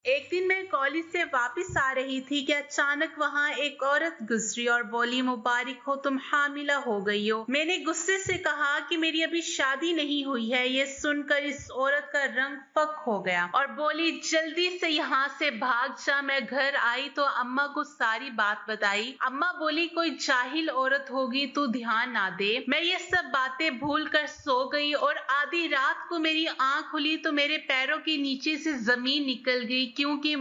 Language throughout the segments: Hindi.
एक दिन मैं कॉलेज से वापस आ रही थी कि अचानक वहाँ एक औरत गुजरी और बोली, मुबारक हो, तुम हामिला हो गई हो। मैंने गुस्से से कहा कि मेरी अभी शादी नहीं हुई है। ये सुनकर इस औरत का रंग फक हो गया और बोली, जल्दी से यहाँ से भाग जा। मैं घर आई तो अम्मा को सारी बात बताई। अम्मा बोली, कोई जाहिल औरत होगी, तू ध्यान ना दे। मैं ये सब बातें भूल कर सो गई और आधी रात को मेरी आंख खुली तो मेरे पैरों के नीचे से जमीन निकल गई, क्योंकि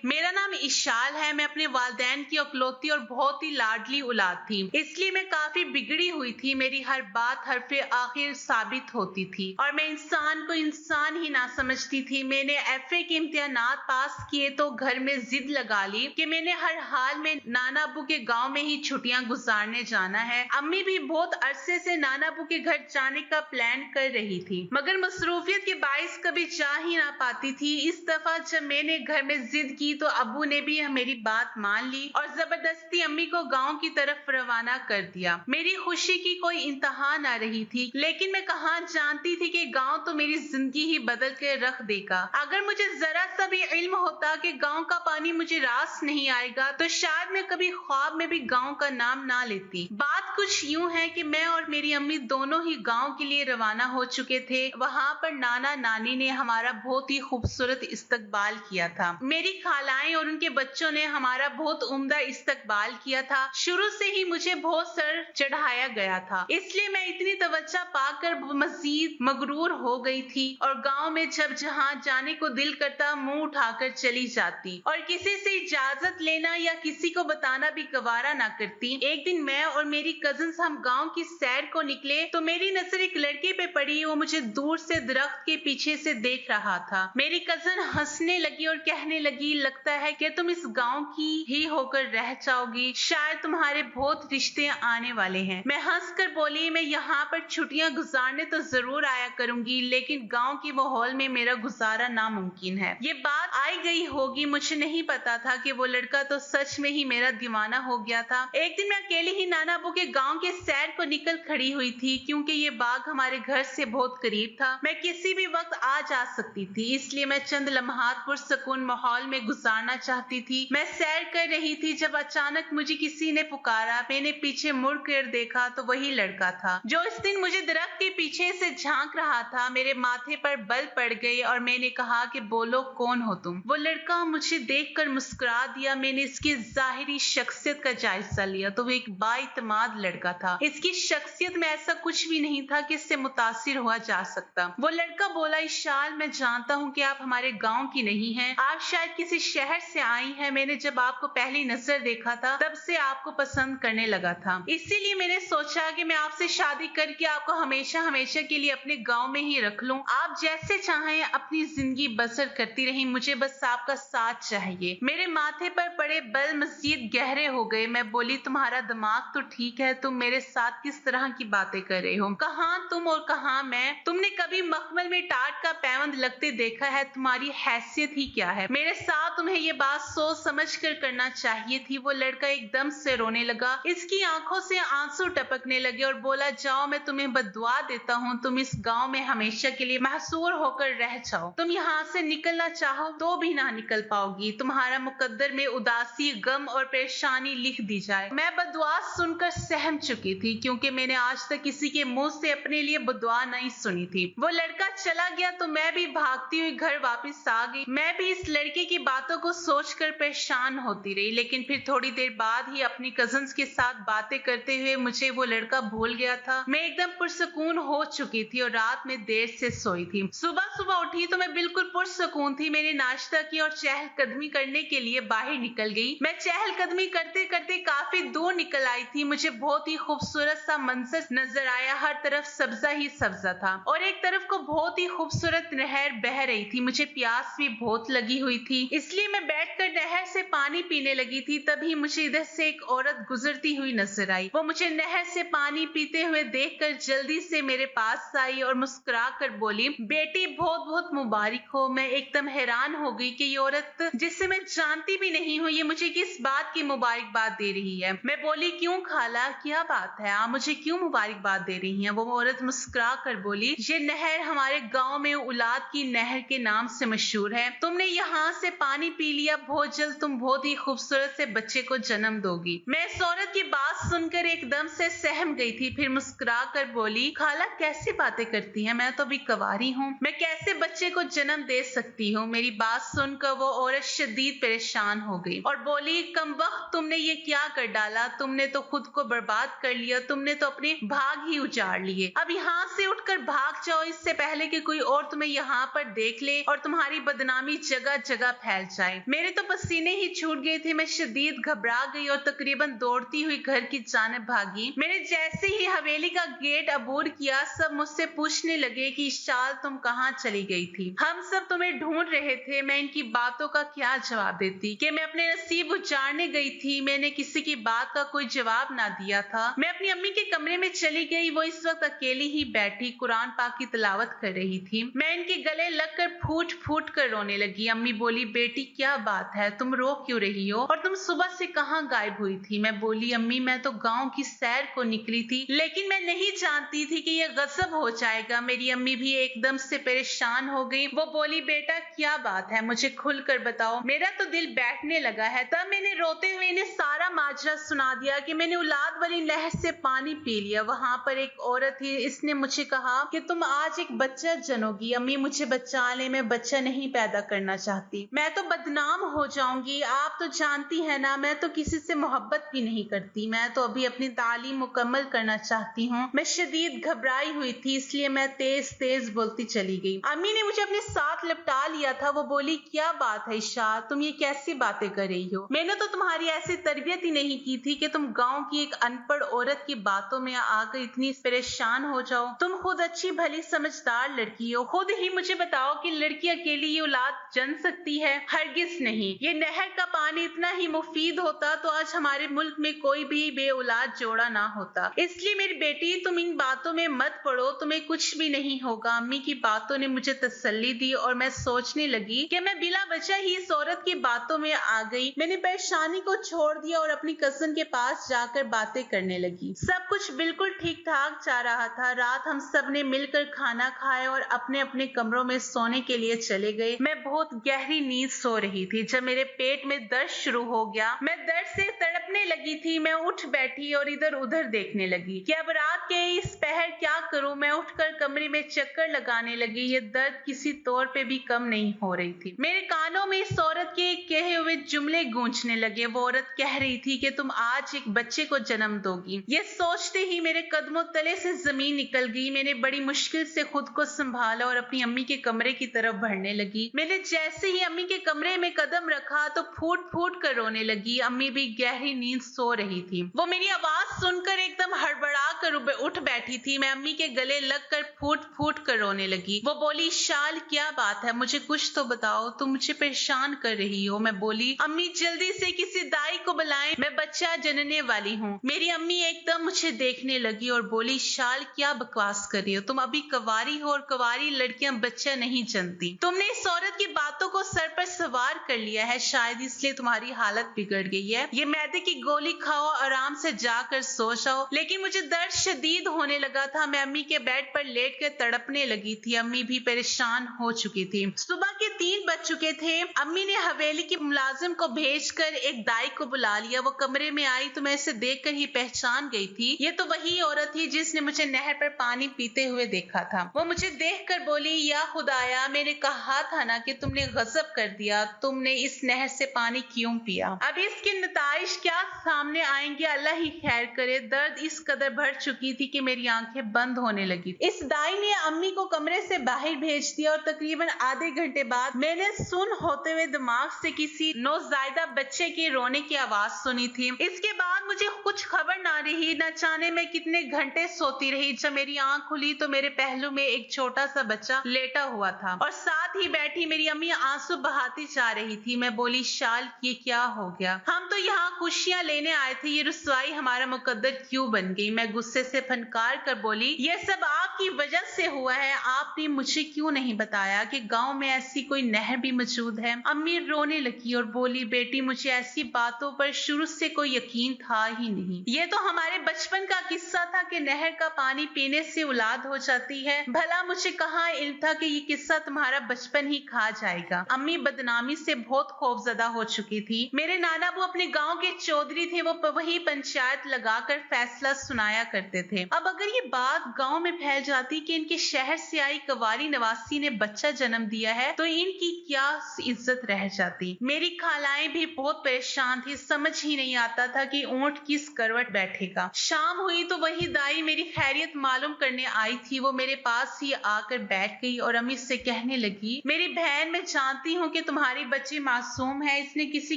मेरा नाम इशाल है। मैं अपने वालिदैन की इकलौती और बहुत ही लाडली औलाद थी, इसलिए मैं काफी बिगड़ी हुई थी। मेरी हर बात हरफे आखिर साबित होती थी और मैं इंसान को इंसान ही ना समझती थी। मैंने एफए के इम्तिहानात पास किए तो घर में जिद लगा ली कि मैंने हर हाल में नाना अबू के गांव में ही छुट्टियां गुजारने जाना है। अम्मी भी बहुत अरसे से नाना अबू के घर जाने का प्लान कर रही थी, मगर मसरूफियत के बाइस कभी जा ही ना पाती थी। इस दफा जब मैंने घर में जिद की तो अबू ने भी मेरी बात मान ली और जबरदस्ती अम्मी को गांव की तरफ रवाना कर दिया। मेरी खुशी की कोई इंतहा ना रही थी, लेकिन मैं कहाँ जानती थी कि गांव तो मेरी जिंदगी ही बदल के रख देगा। अगर मुझे जरा सा भी इल्म होता कि गांव का पानी मुझे रास नहीं आएगा तो शायद मैं कभी ख्वाब में भी गांव का नाम ना लेती। बात कुछ यूं है कि मैं और मेरी अम्मी दोनों ही गांव के लिए रवाना हो चुके थे। वहाँ पर नाना नानी ने हमारा बहुत ही खूबसूरत इस्तकबाल किया था। मेरी खालाएं और उनके बच्चों ने हमारा बहुत उम्दा इस्तकबाल किया था। शुरू से ही मुझे बहुत सर चढ़ाया गया था, इसलिए मैं इतनी तवज्जो पाकर मजीद मगरूर हो गई थी और गांव में जब जहां जाने को दिल करता मुंह उठाकर चली जाती और किसी से इजाजत लेना या किसी को बताना भी गवारा ना करती। एक दिन मैं और मेरी कजिन्स हम गांव की सैर को निकले तो मेरी नजर एक लड़के पे पड़ी। वो मुझे दूर से दरख्त के पीछे से देख रहा था। मेरी कजिन हंसने लगी और कहने लगी, लगता है कि तुम इस गांव की ही होकर रह जाओगी, शायद तुम्हारे बहुत रिश्ते आने वाले हैं। मैं हंसकर बोली, मैं यहाँ पर छुट्टियां गुजारने तो जरूर आया करूंगी, लेकिन गांव के माहौल में मेरा गुजारा नामुमकिन है। ये बात आई गई होगी, मुझे नहीं पता था कि वो लड़का तो सच में ही मेरा दीवाना हो गया था। एक दिन मैं अकेली ही नाना अबू के गांव के सैर को निकल खड़ी हुई थी, क्योंकि ये बाग हमारे घर से बहुत करीब था। मैं किसी भी वक्त आ जा सकती थी, इसलिए मैं चंद लम्हात पुरसुकून माहौल में गुजारना चाहती थी। मैं सैर कर रही थी जब अचानक मुझे किसी ने पुकारा। मैंने पीछे मुड़ कर देखा तो वही लड़का था जो इस दिन मुझे दरख्त के पीछे से झांक रहा था। मेरे माथे पर बल पड़ गई और मैंने कहा कि बोलो, कौन हो तुम? वो लड़का मुझे देखकर मुस्कुरा दिया। मैंने इसकी जाहिरी शख्सियत का जायजा लिया तो वो एक बाइतमाद लड़का था। इसकी शख्सियत में ऐसा कुछ भी नहीं था कि इससे मुतासिर हुआ जा सकता। वो लड़का बोला, इशाल, मैं जानता हूँ कि आप हमारे गांव की नहीं हैं, आप शायद किसी शहर से आई हैं। मैंने जब आपको पहली नजर देखा था तब से आपको पसंद करने लगा था, इसीलिए मैंने सोचा कि मैं आपसे शादी करके आपको हमेशा हमेशा के लिए अपने गांव में ही रख लूं। आप जैसे चाहें अपनी जिंदगी बसर करती रही, मुझे बस आपका साथ चाहिए। मेरे माथे पर पड़े बल मजीद गहरे हो गए। मैं बोली, तुम्हारा दिमाग तो ठीक है, तुम मेरे साथ किस तरह की बातें कर रहे हो? कहाँ तुम और कहाँ मैं? तुमने कभी मखमल में टाट का पैबंद लगते देखा है? तुम्हारी हैसियत ही क्या है? मेरे साथ तुम्हें ये बात सोच समझ कर करना चाहिए थी। वो लड़का एकदम से रोने लगा, इसकी आंखों से आंसू टपकने लगे और बोला, जाओ, मैं तुम्हें बद्दुआ देता हूँ, तुम इस गांव में हमेशा के लिए महसूर होकर रह जाओ। तुम यहाँ से निकलना चाहो तो भी ना निकल पाओगी। तुम्हारा मुकद्दर में उदासी, गम और परेशानी लिख दी जाए। मैं बद्दुआ सुनकर सहम चुकी थी, क्योंकि मैंने आज तक किसी के मुंह से अपने लिए बद्दुआ नहीं सुनी थी। वो लड़का चला गया तो मैं भी भागती हुई घर वापस आ गई। मैं भी इस लड़के की बातों को सोचकर परेशान होती रही, लेकिन फिर थोड़ी देर बाद ही अपनी कजिन्स के साथ बातें करते हुए मुझे वो लड़का भूल गया था। मैं एकदम पुरसुकून हो चुकी थी और रात में देर से सोई थी। सुबह सुबह उठी तो मैं बिल्कुल पुरसुकून थी। मैंने नाश्ता किया और चहलकदमी करने के लिए बाहर निकल गई। मैं चहलकदमी करते करते काफी दूर निकल आई थी। मुझे बहुत ही खूबसूरत सा मंजर नजर आया। हर तरफ सब्जा ही सब्जा था और एक तरफ को बहुत ही खूबसूरत नहर बह रही थी। मुझे प्यास भी बहुत लगी हुई थी, इसलिए मैं बैठकर नहर से पानी पीने लगी थी, तभी मुझे इधर से एक औरत गुजरती हुई नजर आई। वो मुझे नहर से पानी पीते हुए देखकर जल्दी से मेरे पास आई और मुस्कुरा कर बोली, बेटी बहुत बहुत मुबारक हो। मैं एकदम हैरान हो गई कि ये औरत जिसे मैं जानती भी नहीं हूँ, ये मुझे किस बात की मुबारकबाद दे रही है। मैं बोली, क्यों खाला, क्या बात है, आप मुझे क्यों मुबारकबाद दे रही हैं? वो औरत मुस्कुरा कर बोली, ये नहर हमारे गांव में औलाद की नहर के नाम से मशहूर है। तुमने यहाँ से पानी पी लिया, बहुत जल्द तुम बहुत ही खूबसूरत से बच्चे को जन्म दोगी। मैं इस औरत की बात सुनकर एकदम से सहम गई थी। फिर मुस्कुरा कर बोली, खाला कैसी बातें करती हैं, मैं तो अभी कुंवारी हूँ, मैं कैसे बच्चे को जन्म दे सकती हूँ? मेरी बात सुनकर वो औरत शदीद परेशान हो गई और बोली, कमबख्त, तुमने ये क्या कर डाला? तुमने तो खुद को बर्बाद कर लिया, तुमने तो अपने भाग ही उजाड़ लिए। अब यहाँ से उठकर भाग जाओ, इससे पहले कि कोई और तुम्हें यहाँ पर देख ले और तुम्हारी बदनामी जगह जगह फैल जाए। मेरे तो पसीने ही छूट गए थे, मैं शदीद घबरा गई और तकरीबन दौड़ती हुई घर की जानिब भागी। मैंने जैसे ही हवेली का गेट अबूर किया, सब मुझसे पूछने लगे कि शाल तुम कहाँ चली गई थी, हम सब तुम्हें ढूंढ रहे थे। मैं इनकी बातों का क्या जवाब देती कि मैं अपने नसीब उजाड़ने गई थी। मैंने किसी की बात का कोई जवाब ना दिया था। मैं अपनी अम्मी के कमरे में चली गई। वो इस वक्त अकेली ही बैठी कुरान पाक की तिलावत कर रही थी। मैं इनके गले लगकर फूट फूट कर रोने लगी। अम्मी बोली, बेटी क्या बात है, तुम रो क्यों रही हो और तुम सुबह से कहाँ गायब हुई थी? मैं बोली, अम्मी मैं तो गांव की सैर को निकली थी, लेकिन मैं नहीं जानती थी कि यह गजब हो जाएगा। मेरी अम्मी भी एकदम से परेशान हो गई। वो बोली, बेटा क्या बात है, मुझे खुलकर बताओ, मेरा तो दिल बैठने लगा है। तब मैंने रोते हुए इन्हें सारा माजरा सुना दिया कि मैंने औलाद वाली नहर से पानी पी लिया। वहां पर एक औरत थी, इसने मुझे कहा कि तुम आज एक बच्चा जनोगी। अम्मी मुझे बचा ले, मैं बच्चा नहीं पैदा करना चाहती, मैं तो बदनाम हो जाऊंगी। आप तो जानती है ना, मैं तो किसी से मोहब्बत भी नहीं करती, मैं तो अभी अपनी तालीम मुकम्मल करना चाहती हूँ। मैं शदीद घबराई हुई थी, इसलिए मैं तेज तेज बोलती चली गई। अम्मी ने मुझे अपने साथ लिपटा लिया था। वो बोली, क्या बात है ईशा, तुम ये कैसी बातें कर रही हो? मैंने तो तुम्हारी ऐसी तरबियत ही नहीं की थी कि तुम गांव की एक अनपढ़ औरत की बातों में आकर इतनी परेशान हो जाओ। तुम खुद अच्छी भली समझदार लड़की हो, खुद ही मुझे बताओ कि लड़की अकेली ये औलाद जन सकती है? हरगिज नहीं। ये नहर का पानी इतना ही मुफीद होता तो आज हमारे मुल्क में कोई भी बे औलाद जोड़ा ना होता। इसलिए मेरी बेटी, तुम इन बातों में मत पड़ो, तुम्हें कुछ भी नहीं होगा। अम्मी की बातों ने मुझे तसल्ली दी और मैं सोचने लगी कि मैं बिला वजह ही इस औरत की बातों में आ गई। मैंने परेशानी को छोड़ दिया और अपनी कजन के पास जाकर बातें करने लगी। सब कुछ बिल्कुल ठीक ठाक जा रहा था। रात हम सब ने मिलकर खाना खाया और अपने अपने कमरों में सोने के लिए चले गए। मैं बहुत गहरी नींद सो रही थी जब मेरे पेट में दर्द शुरू हो गया। मैं दर्द से तड़पने लगी थी। मैं उठ बैठी और इधर उधर देखने लगी कि अब रात के इस पहर क्या करूं। मैं उठकर कमरे में चक्कर लगाने लगी। ये दर्द किसी तौर पे भी कम नहीं हो रही थी। मेरे कानों में इस औरत के कहे हुए जुमले गूंजने लगे। वो औरत कह रही थी कि तुम आज एक बच्चे को जन्म दोगी। ये सोचते ही मेरे कदमों तले से जमीन निकल गई। मैंने बड़ी मुश्किल से खुद को संभाला और अपनी अम्मी के कमरे की तरफ बढ़ने लगी। मैंने जैसे ही अम्मी के कमरे में कदम रखा तो फूट फूट कर रोने लगी। अम्मी भी गहरी नींद सो रही थी। वो मेरी आवाज सुनकर एकदम हड़बड़ा कर उठ बैठी थी। मैं अम्मी के गले लगकर फूट फूट कर रोने लगी। वो बोली, शाल क्या बात है, मुझे कुछ तो बताओ, तुम मुझे परेशान कर रही हो। मैं बोली, अम्मी जल्दी से किसी दाई को बुलाएं, मैं बच्चा जनने वाली हूँ। मेरी अम्मी एकदम मुझे देखने लगी और बोली, शाल क्या बकवास कर रही हो, तुम अभी कुंवारी हो और कुंवारी लड़कियां बच्चा नहीं जनती। तुमने इस औरत की बातों को सर पर सवार कर लिया है, शायद इसलिए तुम्हारी हालत बिगड़ गई है। ये मैदे की गोली खाओ, आराम से जाकर सो जाओ। लेकिन मुझे दर्द शदीद होने लगा था। मैं अम्मी के बेड पर लेट कर तड़पने लगी थी। अम्मी भी परेशान हो चुकी थी। सुबह के 3 बज चुके थे। अम्मी ने हवेली के मुलाजिम को भेजकर एक दाई को बुला लिया। वो कमरे में आई तो मैं इसे देखकर ही पहचान गई थी। ये तो वही औरत थी जिसने मुझे नहर पर पानी पीते हुए देखा था। वो मुझे देखकर बोली, या खुदाया, मैंने कहा था ना कि तुमने गजब कर दिया, तुमने इस नहर से पानी क्यों पिया? अब इसके नताइज क्या सामने आएंगे अल्लाह ही खैर करे। दर्द इस कदर बढ़ चुकी थी कि मेरी आंखें बंद होने लगी। इस दाई ने अम्मी को कमरे से बाहर भेज दिया और तकरीबन आधे घंटे बाद मैंने सुन होते हुए दिमाग से किसी नौजायदा बच्चे के रोने की आवाज सुनी थी। इसके बाद मुझे कुछ खबर ना रही, न जाने मैं कितने घंटे सोती रही। जब मेरी आंख खुली तो मेरे पहलू में एक छोटा सा बच्चा लेटा हुआ था और साथ ही बैठी मेरी अम्मी आंसू बहाती जा रही थी। मैं बोली, शाल ये क्या हो गया? हम तो यहाँ खुशियां लेने आए थे, ये रुसवाई हमारा मुकद्दर क्यों बन गई? मैं गुस्से से फनकार कर बोली, ये सब आपकी वजह से हुआ है। आपने मुझे क्यों नहीं बताया कि गांव में ऐसी कोई नहर भी मौजूद है? अम्मी रोने लगी और बोली, बेटी मुझे ऐसी बातों पर शुरू से कोई यकीन था ही नहीं। ये तो हमारे बचपन का किस्सा था कि नहर का पानी पीने से औलाद हो जाती है। भला मुझे कहाँ इल्म था कि ये किस्सा तुम्हारा बचपन ही खा जाएगा। अम्मी बदनामी से बहुत खौफजदा हो चुकी थी। मेरे नाना वो अपने गांव के चौधरी थे, वो वही पंचायत लगाकर फैसला सुनाया करते थे। अब अगर ये बात गांव में फैल जाती कि इनके शहर से आई कवारी नवासी ने बच्चा जन्म दिया है तो इनकी क्या इज्जत रह जाती। मेरी खालाएं भी बहुत परेशान थी, समझ ही नहीं आता था कि ऊंट किस करवट बैठेगा। शाम हुई तो वही दाई मेरी खैरियत मालूम करने आई थी। वो मेरे पास ही आकर बैठ गई और अम्मी से कहने लगी, मेरी बहन, मैं जानती हूँ कि तुम्हारी बच्ची मासूम है, इसने किसी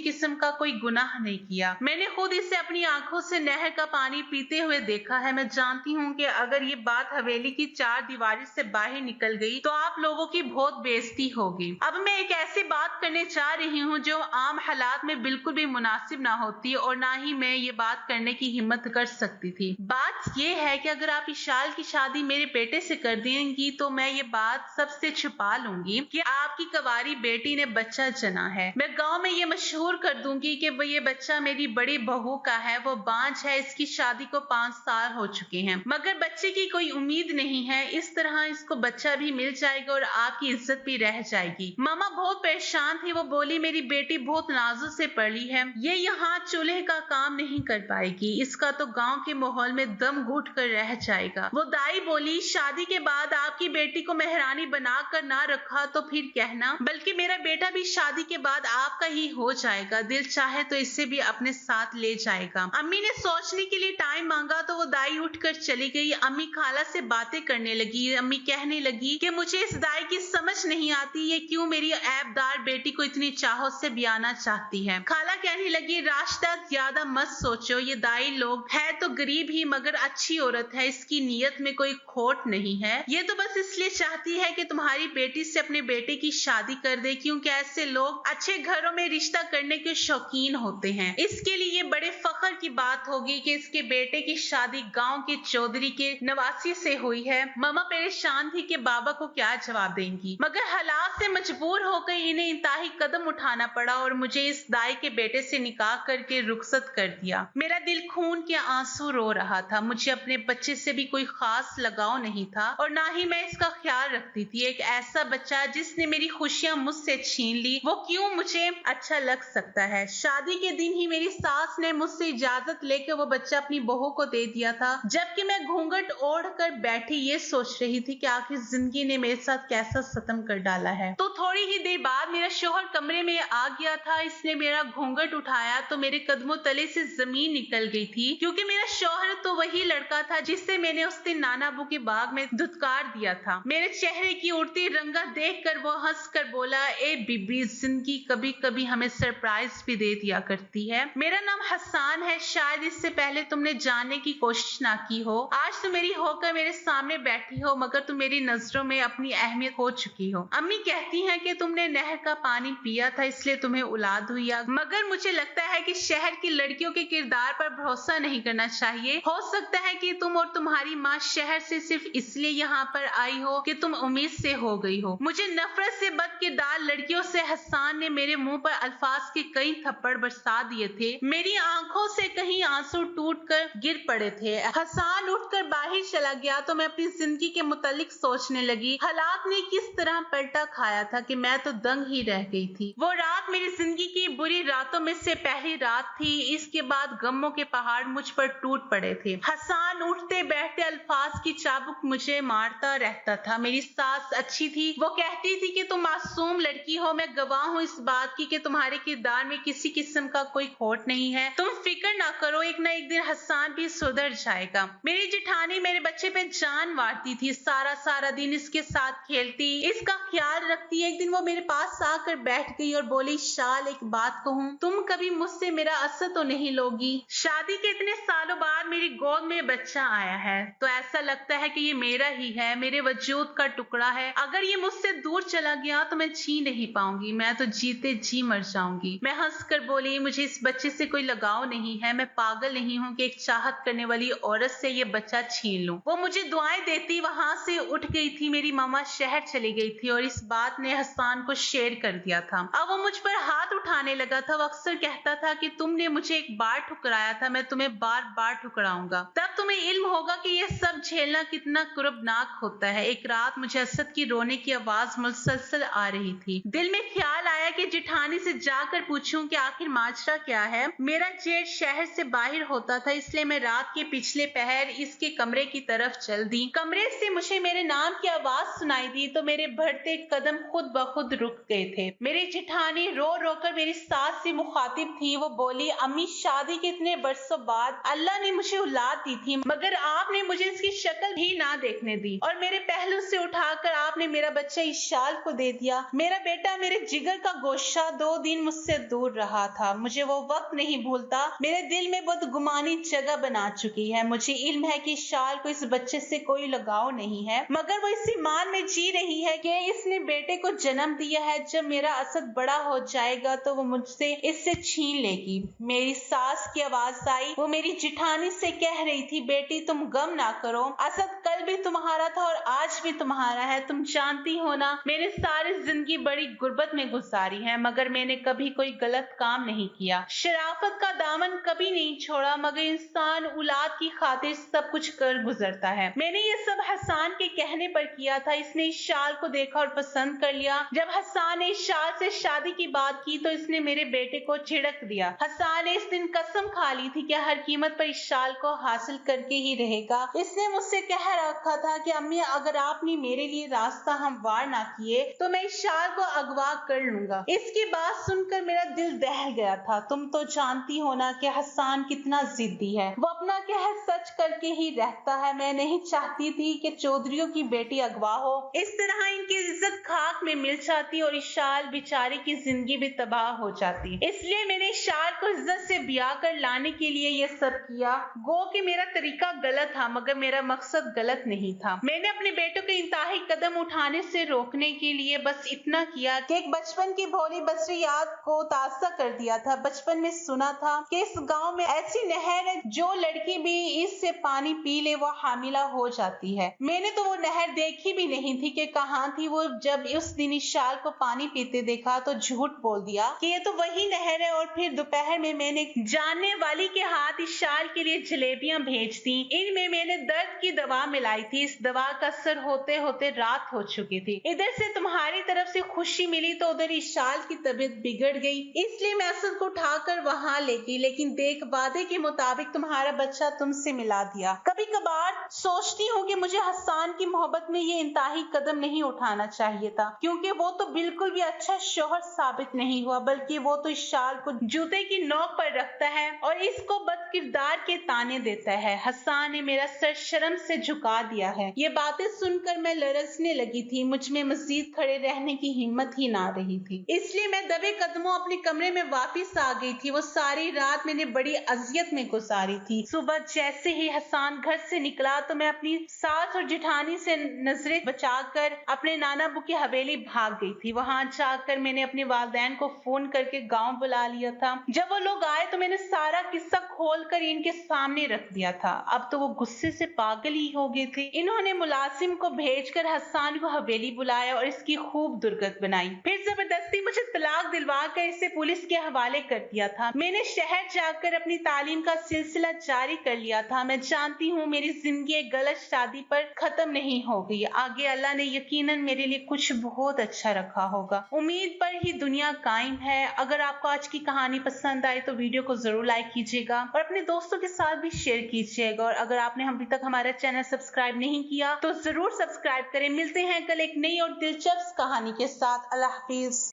किस्म का कोई गुनाह नहीं किया। मैंने खुद इसे अपनी आंखों से नहर का पानी पीते हुए देखा है। मैं जानती हूँ कि अगर ये बात हवेली की चार दीवारी से बाहर निकल गई तो आप लोगों की बहुत बेइज्जती होगी। अब मैं एक ऐसी बात करने जा रही हूँ जो आम हालात में बिल्कुल भी मुनासिब ना होती और ना ही मैं ये बात करने की हिम्मत कर सकती थी। बात ये है कि अगर आप इशाल की शादी मेरे बेटे से कर देंगी तो मैं ये बात सबसे छुपा लूंगी कि आपकी कवारी बेटी ने बच्चा जना है। मैं गांव में ये मशहूर कर दूंगी कि ये बच्चा मेरी बड़ी बहू का है, वो बांझ है, इसकी शादी को 5 साल हो चुके हैं मगर बच्चे की कोई उम्मीद नहीं है। इस तरह इसको बच्चा भी मिल जाएगा और आपकी इज्जत भी रह जाएगी। मामा बहुत परेशान थी। वो बोली, मेरी बेटी बहुत नाजुक से पड़ी है, ये यहाँ चूल्हे का काम नहीं कर पाएगी, इसका तो गांव के माहौल में दम घुट कर रह जाएगा। वो दाई बोली, शादी के बाद आपकी बेटी को मेहरानी बनाकर ना रखा तो फिर कहना, बल्कि मेरा बेटा भी शादी के बाद आपका ही हो जाएगा, दिल चाहे तो इसे भी अपने साथ ले जाएगा। अम्मी ने सोचने के लिए टाइम मांगा तो वो दाई उठकर चली गई। अम्मी खाला से बातें करने लगी। अम्मी कहने लगी कि मुझे इस दाई की समझ नहीं आती, ये क्यों मेरी ऐबदार बेटी को इतनी चाहत से ब्याना चाहती है। खाला कहने लगी, राशिदा ज्यादा मत सोचो, ये दाई लोग है तो गरीब ही मगर अच्छी औरत है, इसकी नीयत में कोई खोट नहीं है। ये तो बस इसलिए चाहती है कि तुम्हारी बेटी से अपने बेटे की शादी कर दे, क्योंकि ऐसे लोग अच्छे घरों में रिश्ता करने के शौकीन होते हैं। इसके लिए ये बड़े फख्र की बात होगी कि इसके बेटे की शादी गांव के चौधरी के नवासी से हुई है। मामा परेशान थी कि बाबा को क्या जवाब देंगी, मगर हालात से मजबूर होकर इन्हें इंतहाई कदम उठाना पड़ा और मुझे इस दाई के बेटे से निकाह करके रुखसत कर दिया। मेरा दिल खून के आंसू रो रहा था। मुझे अपने बच्चे से भी कोई खास लगाव नहीं था और ना ही मैं इसका ख्याल रखती थी। एक ऐसा बच्चा जिसने मेरी खुशियां मुझसे छीन ली, वो क्यों मुझे अच्छा लग सकता है। शादी के दिन ही मेरी सास ने मुझसे इजाजत लेकर वो बच्चा अपनी बहू को दे दिया था, जबकि मैं घूंघट ओढ़ कर बैठी ये सोच रही थी कि आखिर जिंदगी ने मेरे साथ कैसा सितम कर डाला है। तो थोड़ी ही देर बाद मेरा शौहर कमरे में आ गया था। इसने मेरा घूंघट उठाया तो मेरे कदमों तले से जमीन निकल गई थी, क्योंकि मेरा शौहर तो वही लड़का था जिससे मैंने उस दिन नाना अबू के बाग में धुतकार दिया था। मेरे चेहरे की उड़ती रंगत देखकर वो हंस कर बोला, ए बीबी, जिंदगी कभी कभी हमें सरप्राइज भी दे दिया करती है। मेरा नाम हसन है, शायद इससे पहले तुमने जानने की कोशिश ना की हो। आज तुम मेरी होकर मेरे सामने बैठी हो, मगर तुम मेरी नजरों में अपनी अहमियत खो चुकी हो। अम्मी कहती हैं कि तुमने नहर का पानी पिया था इसलिए तुम्हें औलाद हुई, मगर मुझे लगता है कि शहर की लड़कियों के किरदार पर भरोसा नहीं करना चाहिए। हो सकता है कि तुम और तुम्हारी माँ शहर से सिर्फ इसलिए यहाँ पर आई हो कि तुम उम्मीद से हो गई हो। मुझे नफरत से बदकिरदार लड़कियों से हसन ने मेरे मुंह पर अल्फाज के कई थप्पड़ बरसा दिए थे। मेरी आंखों से कहीं आंसू टूटकर गिर पड़े थे। हसन उठकर बाहर चला गया तो मैं अपनी जिंदगी के मुतालिक सोचने लगी। हालात ने किस तरह पलटा खाया था कि मैं तो दंग ही रह गई थी। वो रात मेरी जिंदगी की बुरी रात रातों में से पहली रात थी। इसके बाद गमों के पहाड़ मुझ पर टूट पड़े थे। हसन उठते बैठते अल्फाज की चाबुक मुझे मारता रहता था। मेरी सास अच्छी थी, वो कहती थी कि तुम मासूम लड़की हो, मैं गवाह हूँ इस बात की कि तुम्हारे किरदार में किसी किस्म का कोई खोट नहीं है। तुम फिक्र ना करो, एक ना एक दिन हसन भी सुधर जाएगा। मेरी जिठानी मेरे बच्चे पे जान मारती थी, सारा दिन इसके साथ खेलती, इसका ख्याल रखती। एक दिन वो मेरे पास आकर बैठ गई और बोली, शाल एक बात कहूँ, तुम कभी मुझसे मेरा असर तो नहीं लोगी? शादी के इतने सालों बाद मेरी गोद में बच्चा आया है तो ऐसा लगता है कि ये मेरा ही है, मेरे वजूद का टुकड़ा है। अगर ये मुझसे दूर चला गया तो मैं जी नहीं पाऊंगी, मैं तो जीते जी मर जाऊंगी। मैं हंसकर बोली, मुझे इस बच्चे से कोई लगाव नहीं है, मैं पागल नहीं हूँ कि एक चाहत करने वाली औरत से ये बच्चा छीन लूं। वो मुझे दुआएं देती वहां से उठ गई थी। मेरी मामा शहर चली गई थी और इस बात ने हसन को शेयर कर दिया था। अब वो मुझ पर हाथ उठाने लगा था। वो अक्सर कहता था कि तुमने मुझे एक बार ठुकराया था, मैं तुम्हें बार बार ठुकराऊंगा, तब तुम्हें इल्म होगा कि यह सब झेलना कितना कुर्बनाक होता है। एक रात मुझे असद की रोने की आवाज मुसलसल आ रही थी। दिल में ख्याल आया कि जिठानी से जाकर पूछूं कि आखिर माजरा क्या है। मेरा जेठ शहर से बाहर होता था, इसलिए मैं रात के पिछले पहर इसके कमरे की तरफ चल दी। कमरे से मुझे मेरे नाम की आवाज सुनाई दी तो मेरे बढ़ते कदम खुद ब खुद रुक गए थे। मेरी जिठानी रो रो कर मेरी सास से मुखातिब थी। वो बोली, अम्मी, शादी के इतने बरसों बाद अल्लाह ने मुझे औलाद दी थी, मगर आपने मुझे इसकी शक्ल भी ना देखने दी और मेरे पहलू से उठाकर आपने मेरा बच्चा इशाल को दे दिया। मेरा बेटा मेरे जिगर का गोशा 2 दिन मुझसे दूर रहा था। मुझे वो वक्त नहीं भूलता, मेरे दिल में बदगुमानी जगह बना चुकी है। मुझे इल्म है कि इशाल को इस बच्चे से कोई लगाव नहीं है, मगर वो इस ईमान में जी रही है कि इसने बेटे को जन्म दिया है। जब मेरा असद बड़ा हो जाएगा तो वो मुझसे इससे छीन लेगी। मेरी सास की आवाज आई। वो मेरी जिठानी से कह रही थी, बेटी तुम गम ना करो, असद कल भी तुम्हारा था और आज भी तुम्हारा है। तुम जानती हो ना, मैंने सारी जिंदगी बड़ी गुर्बत में गुजारी है, मगर मैंने कभी कोई गलत काम नहीं किया, शराफत का दामन कभी नहीं छोड़ा, मगर इंसान औलाद की खातिर सब कुछ कर गुजरता है। मैंने ये सब हसन के कहने पर किया था। इसने इस शाल को देखा और पसंद कर लिया। जब हसन ने इस शाल से शादी की बात की तो इसने मेरे बेटे को झिड़क दिया। हसन ने इस दिन कसम खा ली थी कि हर कीमत पर इस शाल को हासिल करके ही रहेगा। इसने मुझसे कह रखा था कि अम्मी, अगर आपने मेरे लिए रास्ता हमवार ना किए तो मैं इस शाल को अगवा कर लूंगा। इसकी बात सुनकर मेरा दिल दहल गया था। तुम तो जानती हो ना कि हसन कितना जिद्दी है, वो अपना कहर सच करके ही रहता है। मैं नहीं चाहती थी कि चौधरियों की बेटी अगवा हो, इस तरह इनकी इज्जत खाक में मिल जाती और इस शाल बेचारी की जिंदगी भी तबाह हो जाती। इसलिए मैंने इस शाल को इज्जत से ब्याह कर लाने के लिए ये सब किया। गो कि मेरा तरीका गलत था, मगर मेरा मकसद गलत नहीं था। मैंने अपने बेटों के इंतहाई कदम उठाने से रोकने के लिए बस इतना किया कि एक बचपन की भोली बसरी याद को ताज़ा कर दिया था। बचपन में सुना था कि इस गांव में ऐसी नहर है, जो लड़की भी इससे पानी पी ले वो हामिला हो जाती है। मैंने तो वो नहर देखी भी नहीं थी कि कहाँ थी। वो जब उस दिन इस शाल को पानी पीते देखा तो झूठ बोल दिया कि ये तो वही नहर है। और फिर दोपहर में मैंने जानने वाली के हाथ इस शाल के लिए जलेबियां भेज दी। इनमें मैंने दर्द की दवा मिलाई थी। इस दवा का असर होते होते रात हो चुकी थी। इधर से तुम्हारी तरफ से खुशी मिली तो उधर इस शाल की तबीयत बिगड़ गई। इसलिए मैं असद को उठाकर वहां ले गई, लेकिन देख वादे के मुताबिक तुम्हारा बच्चा तुमसे मिला दिया। कभी कभार सोचती हूँ कि मुझे हसन की मोहब्बत में ये इंतहाई कदम नहीं उठाना चाहिए था, क्योंकि वो तो बिल्कुल भी अच्छा शौहर साबित नहीं हुआ, बल्कि वो तो इस शाल को जूते की नोक पर रखता है और इसको बदकिरदार के ताने देता है। हसन ने मेरा सर शर्म से झुका दिया है। ये बातें सुनकर मैं लरसने लगी थी। मुझ में मजीद खड़े रहने की हिम्मत ही ना रही थी, इसलिए मैं दबे कदमों अपने कमरे में वापस आ गई थी। वो सारी रात मैंने बड़ी अजियत में गुजारी थी। सुबह जैसे ही हसन घर से निकला तो मैं अपनी सास और जिठानी से नजरें बचाकर अपने नाना अबू की हवेली भाग गई थी। वहां जाकर मैंने अपने वालिदैन को फोन करके गांव बुला लिया था। जब वो लोग आए तो मैंने सारा किस्सा खोलकर इनके सामने रख दिया था। अब तो वो गुस्से से पागल ही हो गए थे। इन्होंने मुलाजिम को भेजकर हसन को हवेली बुलाया और इसकी खूब दुर्गत बनाई। फिर जबरदस्ती मुझे तलाक दिलवा दिलवा कर इसे पुलिस के हवाले कर दिया था। मैंने शहर जाकर अपनी तालीम का सिलसिला जारी कर लिया था। मैं जानती हूँ मेरी जिंदगी एक गलत शादी पर खत्म नहीं हो गई। आगे अल्लाह ने यकीनन मेरे लिए कुछ बहुत अच्छा रखा होगा। उम्मीद पर ही दुनिया कायम है। अगर आपको आज की कहानी पसंद आए तो वीडियो को जरूर लाइक कीजिएगा और अपने दोस्तों के साथ भी शेयर कीजिएगा। और अगर आपने अभी तक हमारा चैनल सब्सक्राइब नहीं किया तो जरूर सब्सक्राइब करें। मिलते हैं कल एक नई और दिलचस्प कहानी के साथ। अल्लाह हाफिज।